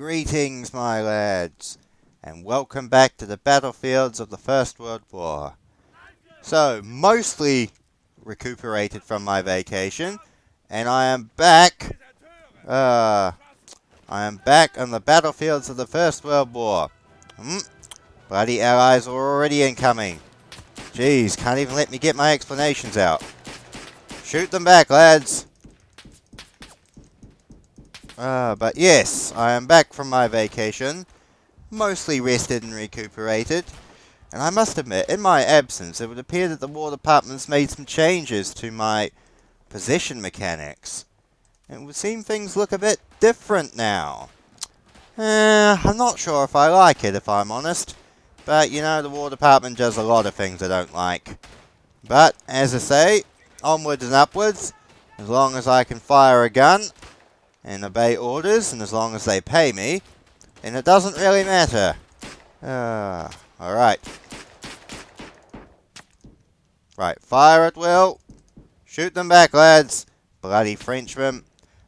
Greetings, my lads, and welcome back to the battlefields of the First World War. So, mostly recuperated from my vacation, and I am back on the battlefields of the First World War. Bloody allies are already incoming. Jeez, can't even let me get my explanations out. Shoot them back, lads. But yes, I am back from my vacation, mostly rested and recuperated, and I must admit, in my absence, it would appear that the War Department's made some changes to my possession mechanics. It would seem things look a bit different now. I'm not sure if I like it, if I'm honest, but you know, the War Department does a lot of things I don't like. But, as I say, onwards and upwards, as long as I can fire a gun and obey orders, and as long as they pay me, then it doesn't really matter. Alright. Right, fire at will. Shoot them back, lads. Bloody Frenchmen.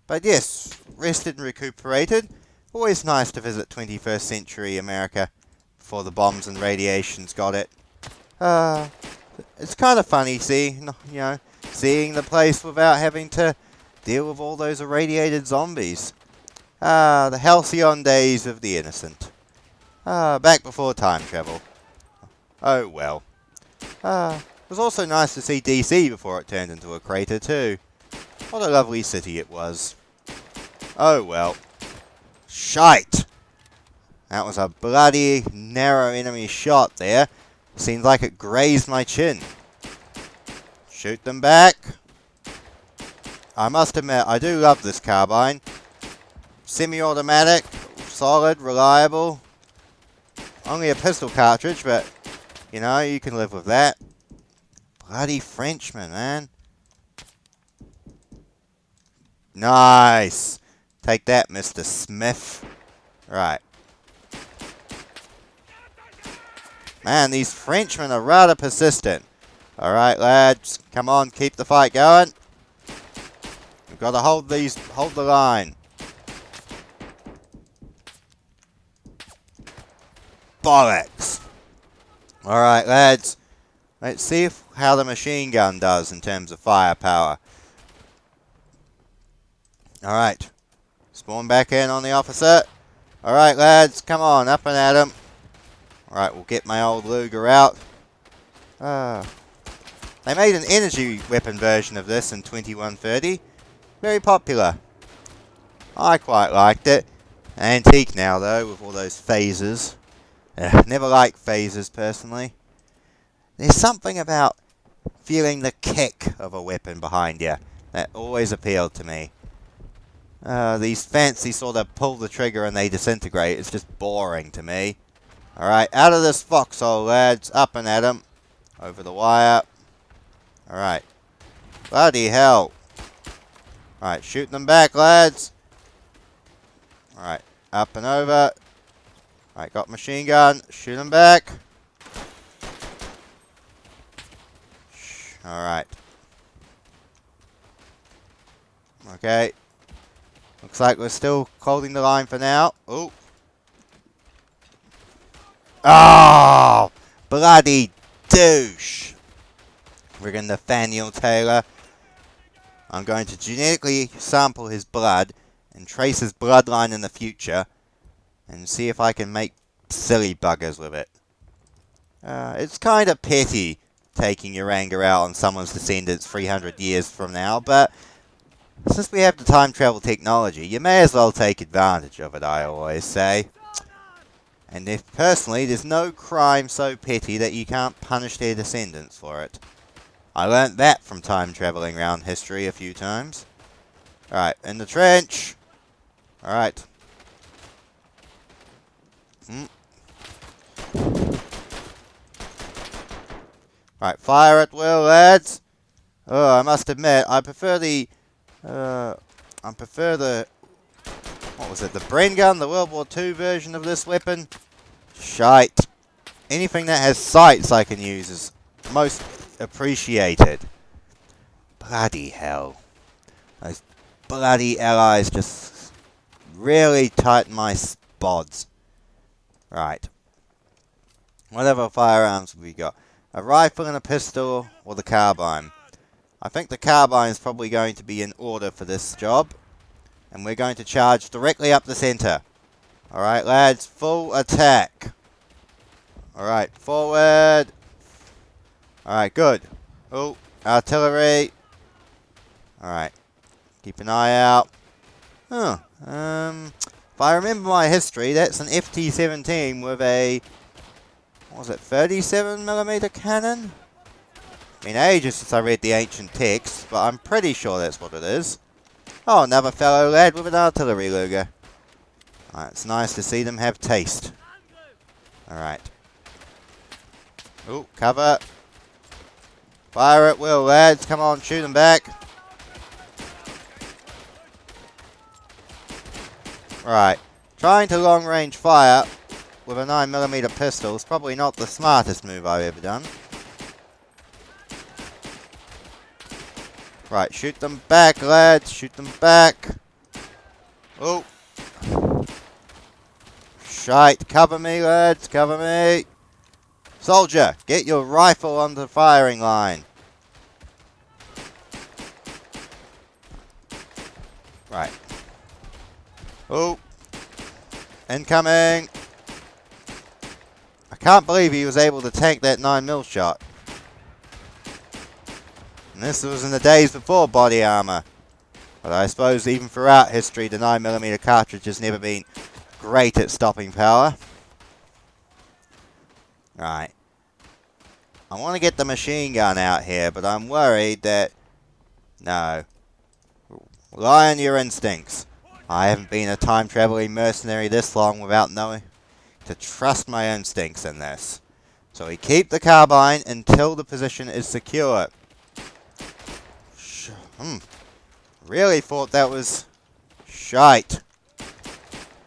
But yes, rested and recuperated. Always nice to visit 21st century America before the bombs and radiations got it. It's kind of funny seeing the place without having to deal with all those irradiated zombies. The halcyon days of the innocent. Back before time travel. Oh well. It was also nice to see DC before it turned into a crater too. What a lovely city it was. Oh well. Shite! That was a bloody narrow enemy shot there. Seemed like it grazed my chin. Shoot them back. I must admit, I do love this carbine. Semi-automatic, solid, reliable. Only a pistol cartridge, but, you know, you can live with that. Bloody Frenchman, man. Nice. Take that, Mr. Smith. Right. Man, these Frenchmen are rather persistent. Alright, lads. Come on, keep the fight going. We've got to hold the line. Bollocks. Alright, lads. Let's see how the machine gun does in terms of firepower. Alright. Spawn back in on the officer. Alright, lads. Come on, up and at him. Alright, we'll get my old Luger out. They made an energy weapon version of this in 2130. Very popular. I quite liked it. Antique now, though, with all those phasers. Never liked phasers, personally. There's something about feeling the kick of a weapon behind you that always appealed to me. These fancy sort of pull the trigger and they disintegrate. It's just boring to me. Alright, out of this foxhole, lads. Up and at 'em. Over the wire. Alright. Bloody hell. Alright, shoot them back, lads. Alright, up and over. Alright, got machine gun. Shoot them back. Alright. Okay. Looks like we're still holding the line for now. Oh. Oh! Bloody douche. Friggin' Nathaniel Taylor. I'm going to genetically sample his blood and trace his bloodline in the future and see if I can make silly buggers with it. It's kind of petty taking your anger out on someone's descendants 300 years from now, but since we have the time travel technology, you may as well take advantage of it, I always say. And if personally, there's no crime so petty that you can't punish their descendants for it. I learnt that from time traveling around history a few times. Alright, in the trench. Alright. Alright, fire at will, lads. Oh, I must admit, I prefer the what was it, the Bren gun, the World War II version of this weapon? Shite. Anything that has sights I can use is most appreciated. Bloody hell. Those bloody allies just really tighten my bods. Right. What other firearms have we got? A rifle and a pistol, or the carbine? I think the carbine is probably going to be in order for this job. And we're going to charge directly up the center. Alright, lads, full attack. Alright, forward. Alright, good. Oh, artillery. Alright, keep an eye out. Huh. If I remember my history, that's an FT-17 with a, what was it, 37mm cannon? It's been ages since I read the ancient text, but I'm pretty sure that's what it is. Oh, another fellow lad with an artillery Luger. Alright, it's nice to see them have taste. Alright. Oh, cover. Fire at will, lads. Come on, shoot them back. Right. Trying to long-range fire with a 9mm pistol is probably not the smartest move I've ever done. Right, shoot them back, lads. Shoot them back. Oh. Shite. Cover me, lads. Cover me. Soldier, get your rifle on the firing line. Right. Oh. Incoming. I can't believe he was able to tank that 9mm shot. And this was in the days before body armor. But I suppose even throughout history, the 9mm cartridge has never been great at stopping power. Right. I want to get the machine gun out here, but I'm worried that... No. Rely on your instincts. I haven't been a time-traveling mercenary this long without knowing to trust my instincts in this. So we keep the carbine until the position is secure. Really thought that was shite.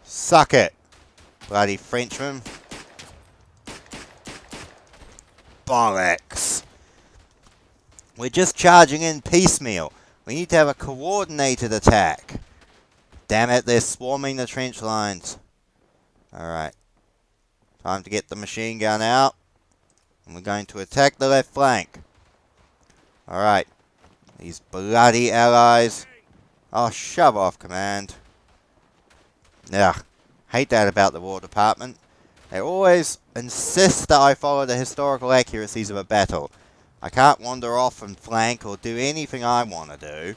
Suck it, bloody Frenchman. Bollocks. We're just charging in piecemeal. We need to have a coordinated attack. Damn it, they're swarming the trench lines. Alright. Time to get the machine gun out. And we're going to attack the left flank. Alright. These bloody allies. Oh, shove off, command. Ugh. Hate that about the War Department. They always insist that I follow the historical accuracies of a battle. I can't wander off and flank or do anything I want to do.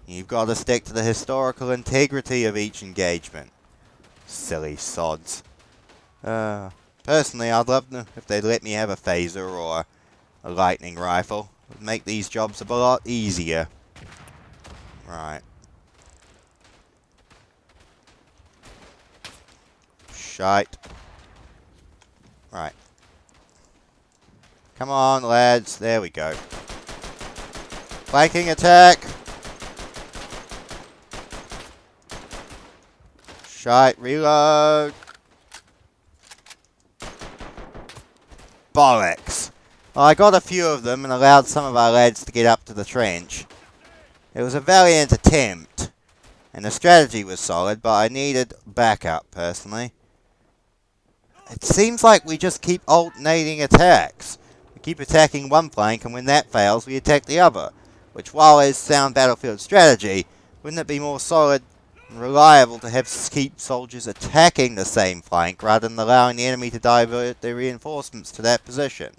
You've got to stick to the historical integrity of each engagement. Silly sods. Personally, I'd love to if they'd let me have a phaser or a lightning rifle. It would make these jobs a lot easier. Right. Shite. Right. Come on, lads. There we go. Flanking attack. Shite. Reload. Bollocks. Well, I got a few of them and allowed some of our lads to get up to the trench. It was a valiant attempt, and the strategy was solid, but I needed backup, personally. It seems like we just keep alternating attacks. We keep attacking one flank, and when that fails, we attack the other. Which, while is sound battlefield strategy, wouldn't it be more solid and reliable to keep soldiers attacking the same flank, rather than allowing the enemy to divert their reinforcements to that position?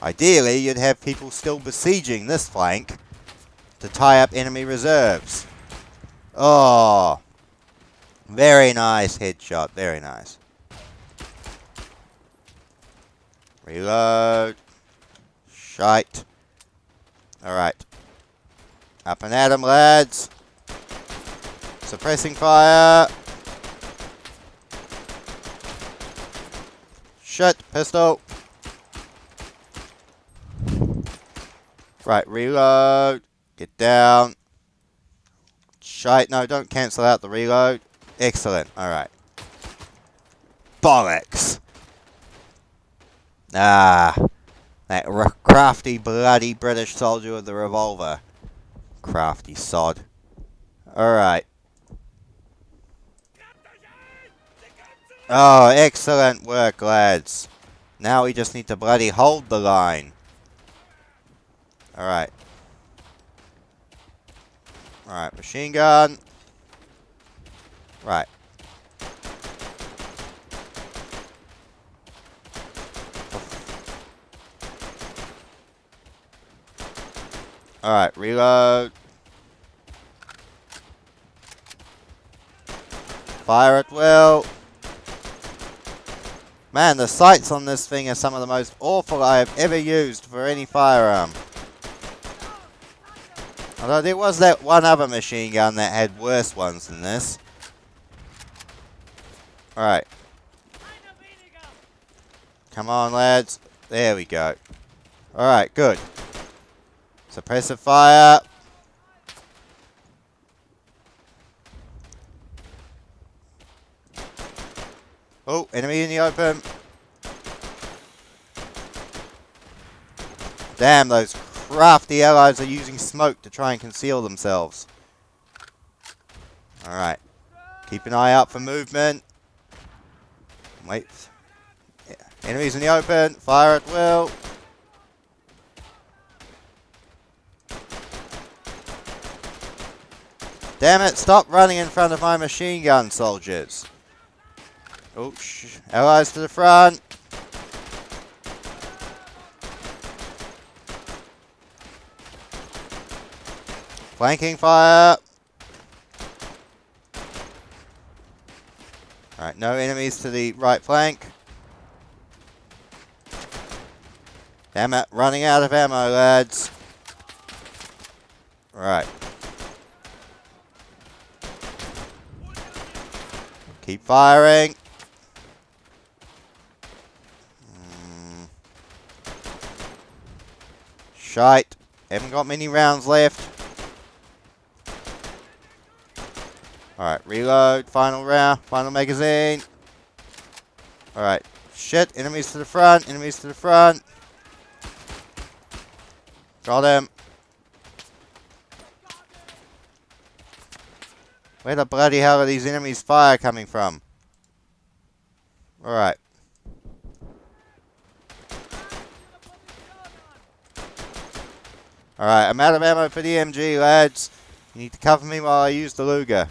Ideally, you'd have people still besieging this flank to tie up enemy reserves. Oh, very nice headshot, very nice. Reload. Shite. Alright. Up and at 'em, lads. Suppressing fire. Shit, pistol. Right, reload. Get down. Shite, no, don't cancel out the reload. Excellent, alright. Bollocks. Ah, that crafty, bloody British soldier with the revolver. Crafty sod. Alright. Oh, excellent work, lads. Now we just need to bloody hold the line. Alright. Alright, machine gun. Right. Alright, reload. Fire at will. Man, the sights on this thing are some of the most awful I have ever used for any firearm. Although there was that one other machine gun that had worse ones than this. Alright. Come on, lads. There we go. Alright, good. Suppressive fire. Oh, enemy in the open. Damn, those crafty allies are using smoke to try and conceal themselves. Alright. Keep an eye out for movement. Wait. Yeah. Enemies in the open. Fire at will. Damn it, stop running in front of my machine gun, soldiers. Oh, allies to the front. Flanking fire. Alright, no enemies to the right flank. Damn it, running out of ammo, lads. Right. Keep firing. Shite. Haven't got many rounds left. Alright, reload. Final round. Final magazine. Alright. Shit. Enemies to the front. Enemies to the front. Got him. Where the bloody hell are these enemies' fire coming from? Alright. Alright, I'm out of ammo for the MG, lads. You need to cover me while I use the Luger.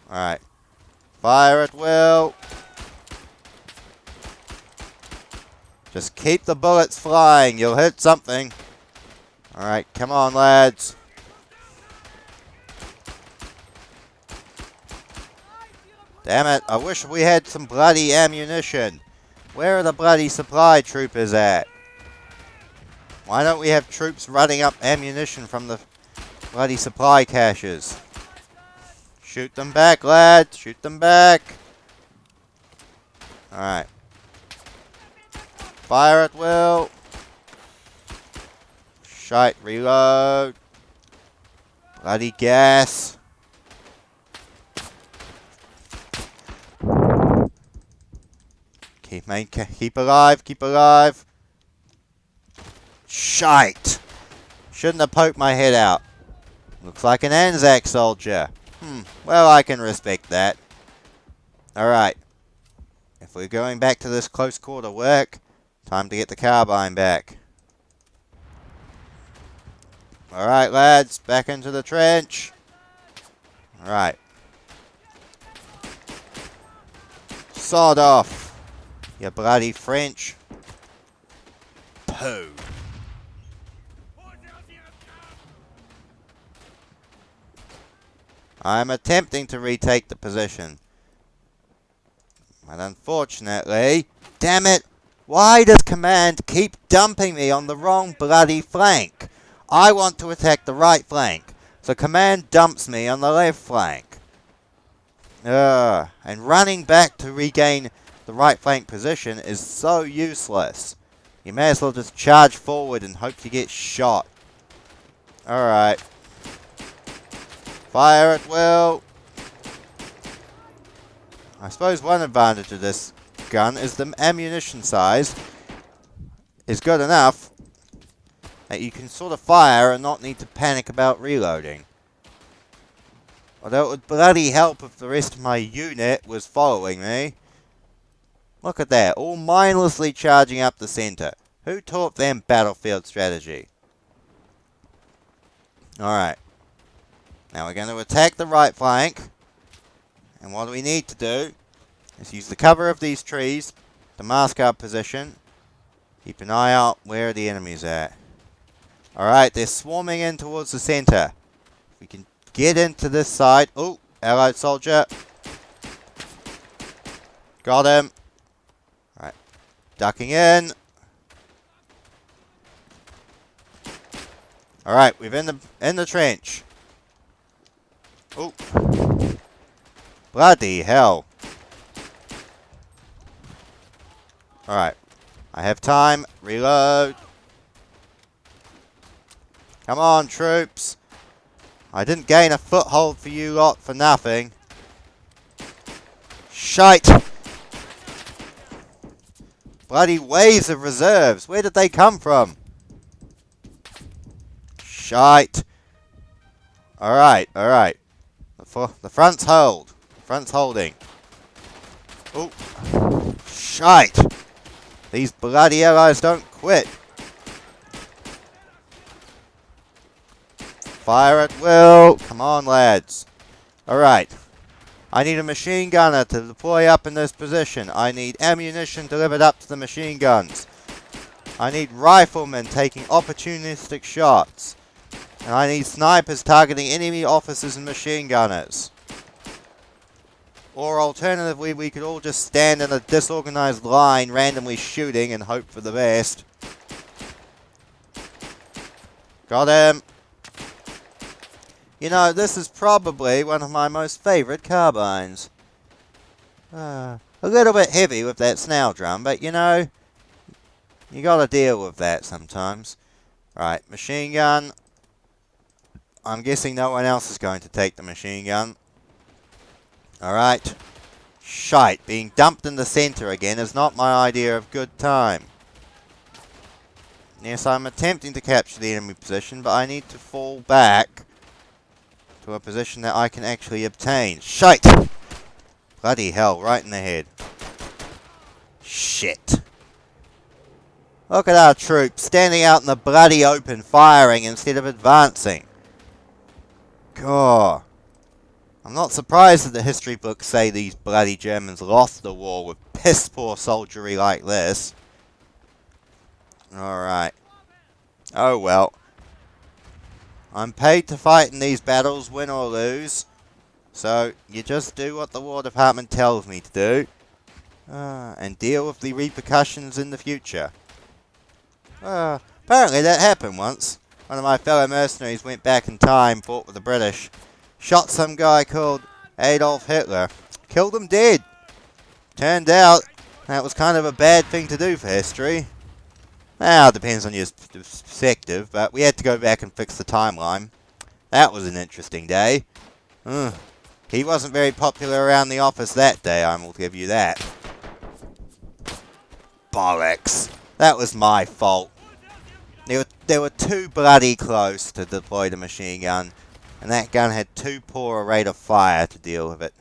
Alright. Fire at will. Just keep the bullets flying. You'll hit something. Alright, come on, lads. Damn it, I wish we had some bloody ammunition. Where are the bloody supply troopers at? Why don't we have troops running up ammunition from the bloody supply caches? Shoot them back, lads. Shoot them back. Alright. Fire at will. Shite, reload. Bloody gas. Keep alive, keep alive. Shite! Shouldn't have poked my head out. Looks like an Anzac soldier. Well, I can respect that. Alright. If we're going back to this close quarter work, time to get the carbine back. Alright, lads. Back into the trench. Alright. Sod off, you bloody French. Pooh. I'm attempting to retake the position. But unfortunately... Damn it! Why does command keep dumping me on the wrong bloody flank? I want to attack the right flank, so command dumps me on the left flank. And running back to regain the right flank position is so useless. You may as well just charge forward and hope to get shot. Alright. Fire at will. I suppose one advantage of this gun is the ammunition size is good enough that you can sort of fire and not need to panic about reloading. Although it would bloody help if the rest of my unit was following me. Look at that, all mindlessly charging up the centre. Who taught them battlefield strategy? Alright. Now we're going to attack the right flank. And what we need to do is use the cover of these trees to mask our position. Keep an eye out where the enemy's at. Alright, they're swarming in towards the centre. We can get into this side. Oh, allied soldier. Got him. Alright, ducking in. Alright, we're in the trench. Oh. Bloody hell. Alright. I have time. Reload. Come on, troops. I didn't gain a foothold for you lot for nothing. Shite. Bloody waves of reserves. Where did they come from? Shite. Alright, alright. The front's hold. The front's holding. Oh. Shite. These bloody allies don't quit. Fire at will. Come on, lads. Alright. I need a machine gunner to deploy up in this position. I need ammunition delivered up to the machine guns. I need riflemen taking opportunistic shots. And I need snipers targeting enemy officers and machine gunners. Or alternatively, we could all just stand in a disorganized line randomly shooting and hope for the best. Got him. You know, this is probably one of my most favorite carbines. A little bit heavy with that snare drum, but you know, you gotta deal with that sometimes. Right, machine gun. I'm guessing no one else is going to take the machine gun. Alright. Shite, being dumped in the centre again is not my idea of good time. Yes, I'm attempting to capture the enemy position, but I need to fall back to a position that I can actually obtain. Shite! Bloody hell, right in the head. Shit. Look at our troops standing out in the bloody open firing instead of advancing. God. I'm not surprised that the history books say these bloody Germans lost the war with piss-poor soldiery like this. Alright. Oh well. I'm paid to fight in these battles, win or lose. So, you just do what the War Department tells me to do. And deal with the repercussions in the future. Apparently that happened once. One of my fellow mercenaries went back in time, fought with the British. Shot some guy called Adolf Hitler. Killed him dead. Turned out that was kind of a bad thing to do for history. Well, it depends on your perspective, but we had to go back and fix the timeline. That was an interesting day. He wasn't very popular around the office that day, I will give you that. Bollocks. That was my fault. They were too bloody close to deploy the machine gun, and that gun had too poor a rate of fire to deal with it.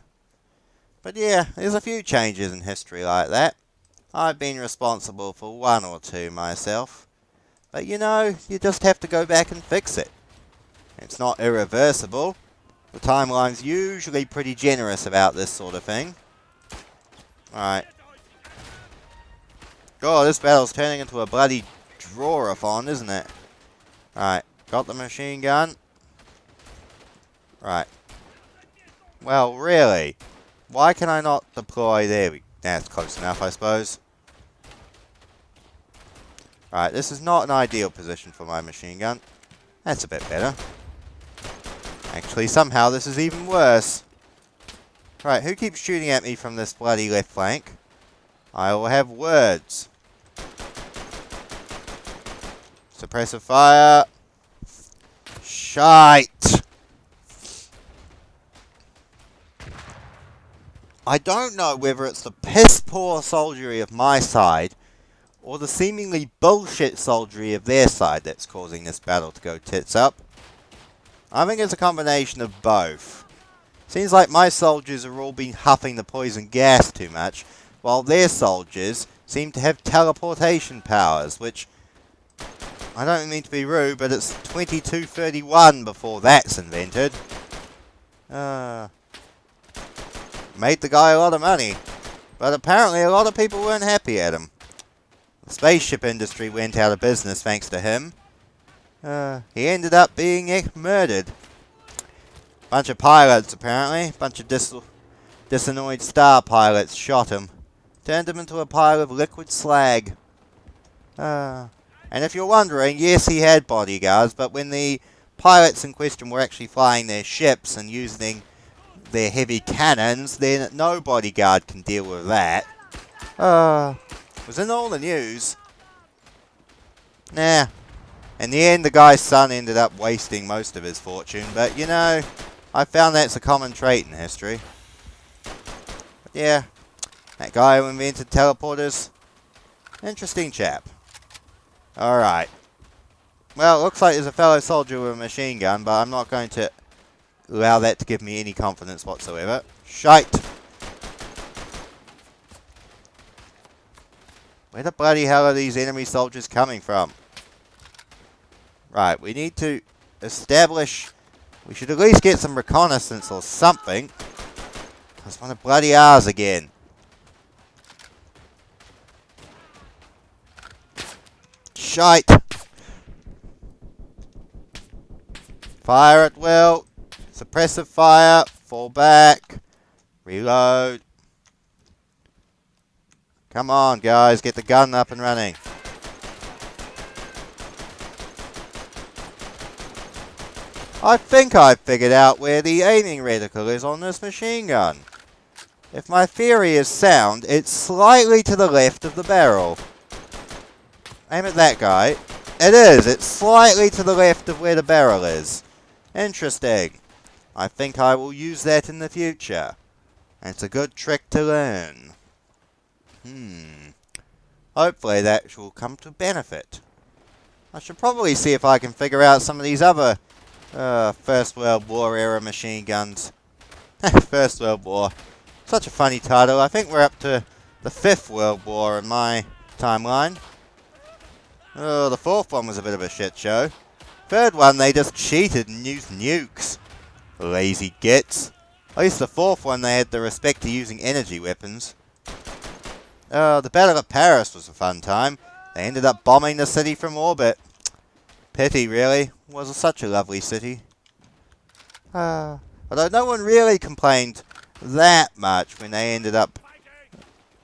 But yeah, there's a few changes in history like that. I've been responsible for one or two myself. But you know, you just have to go back and fix it. It's not irreversible. The timeline's usually pretty generous about this sort of thing. Alright. God, this battle's turning into a bloody draw-a-thon, isn't it? Alright, got the machine gun. Right. Well, really? Why can I not deploy there? That's close enough, I suppose. Right, this is not an ideal position for my machine gun. That's a bit better. Actually, somehow this is even worse. Right, who keeps shooting at me from this bloody left flank? I will have words. Suppressive fire. Shite. I don't know whether it's the piss-poor soldiery of my side or the seemingly bullshit soldiery of their side that's causing this battle to go tits up. I think it's a combination of both. Seems like my soldiers are all been huffing the poison gas too much, while their soldiers seem to have teleportation powers, which, I don't mean to be rude, but it's 2231 before that's invented. Made the guy a lot of money, but apparently a lot of people weren't happy at him. The spaceship industry went out of business thanks to him. He ended up being murdered. Bunch of pilots, apparently. Bunch of disannoyed star pilots shot him. Turned him into a pile of liquid slag. And if you're wondering, yes, he had bodyguards, but when the pilots in question were actually flying their ships and using their heavy cannons, then no bodyguard can deal with that. It was in all the news. Nah. In the end, the guy's son ended up wasting most of his fortune, but you know, I found that's a common trait in history. But yeah, that guy who invented teleporters, interesting chap. Alright. Well, it looks like there's a fellow soldier with a machine gun, but I'm not going to allow that to give me any confidence whatsoever. Shite! Where the bloody hell are these enemy soldiers coming from? Right, we need to establish... We should at least get some reconnaissance or something. I just want to bloody ours again. Shite! Fire at will. Suppressive fire. Fall back. Reload. Come on, guys. Get the gun up and running. I think I've figured out where the aiming reticle is on this machine gun. If my theory is sound, it's slightly to the left of the barrel. Aim at that guy. It is. It's slightly to the left of where the barrel is. Interesting. I think I will use that in the future. It's a good trick to learn. Hopefully that will come to benefit. I should probably see if I can figure out some of these other First World War era machine guns. First World War. Such a funny title. I think we're up to the 5th World War in my timeline. Oh, the 4th one was a bit of a shit show. 3rd one, they just cheated and used nukes. Lazy gits. At least the 4th one, they had the respect to using energy weapons. The Battle of Paris was a fun time. They ended up bombing the city from orbit. Pity, really. It was such a lovely city. Although no one really complained that much when they ended up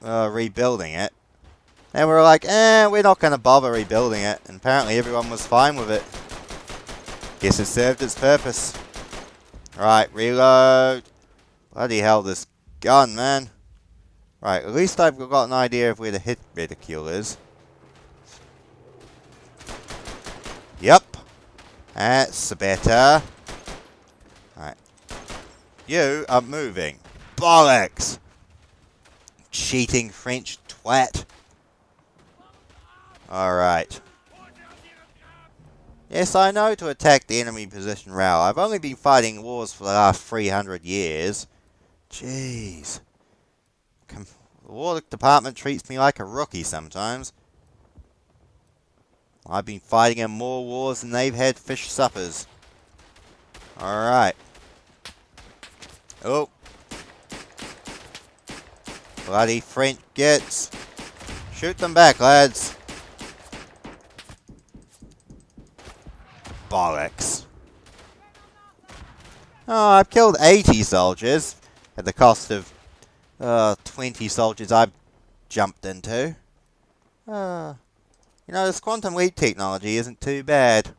rebuilding it. They were like, we're not going to bother rebuilding it. And apparently everyone was fine with it. Guess it served its purpose. Right, reload. Bloody hell, this gun, man. Right, at least I've got an idea of where the hit reticule is. Yep. That's better. Right. You are moving. Bollocks! Cheating French twat. Alright. Yes, I know to attack the enemy position rail. I've only been fighting wars for the last 300 years. Jeez. The War Department treats me like a rookie sometimes. I've been fighting in more wars than they've had fish suppers. Alright. Oh. Bloody French gits. Shoot them back, lads. Bollocks. Oh, I've killed 80 soldiers at the cost of 20 soldiers I've jumped into. You know, this quantum leap technology isn't too bad.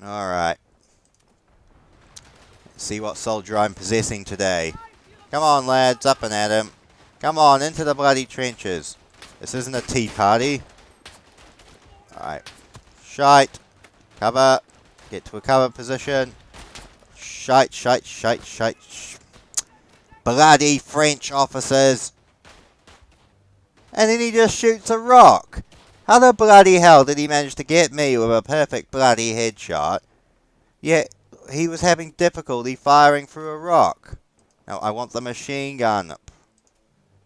Alright. Let's see what soldier I'm possessing today. Come on, lads, up and at him. Come on, into the bloody trenches. This isn't a tea party. Alright. Shite. Cover. Get to a cover position. Shite, shite, shite, shite. Bloody French officers. And then he just shoots a rock. How the bloody hell did he manage to get me with a perfect bloody headshot? Yet, he was having difficulty firing through a rock. Now, I want the machine gun.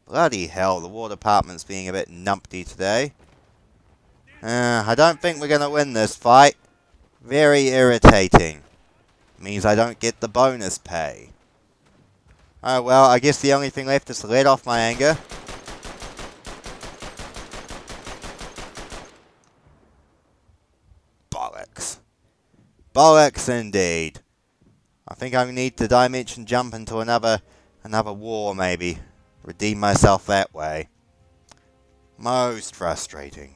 Bloody hell, the War Department's being a bit numpty today. I don't think we're going to win this fight. Very irritating. Means I don't get the bonus pay. Oh well, I guess the only thing left is to let off my anger. Bollocks. Bollocks indeed. I think I need to dimension jump into another war maybe. Redeem myself that way. Most frustrating.